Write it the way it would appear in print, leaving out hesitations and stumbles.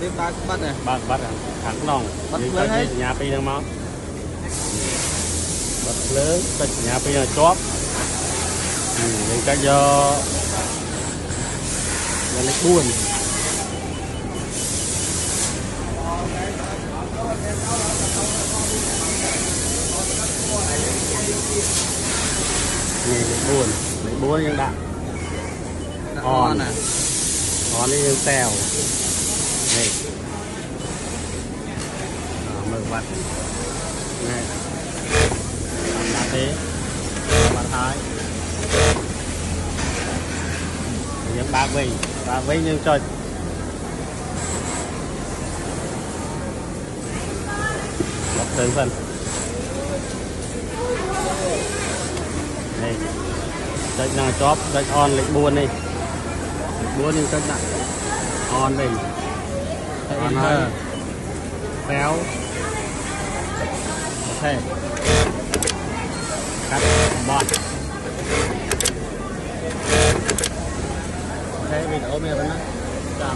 tiếp ba bắt này bắt thẳng lòng bắt nhưng lớn cái hết nhà pi đang máu bắt lớn cái nhà pi là chóp nhưng cái do là lịch buồn lịch buồn nhưng đã on nè on đi nhưng tèo này mực vặt này làm thế mặt thái những ba vây nhưng cho bọc từng phần này chạy nào chóp chạy on lịch buồn đi lịch buồn nhưng chạy nặng on đi on hơi béo ok cắt bọt ok mình ôm miệng nó chào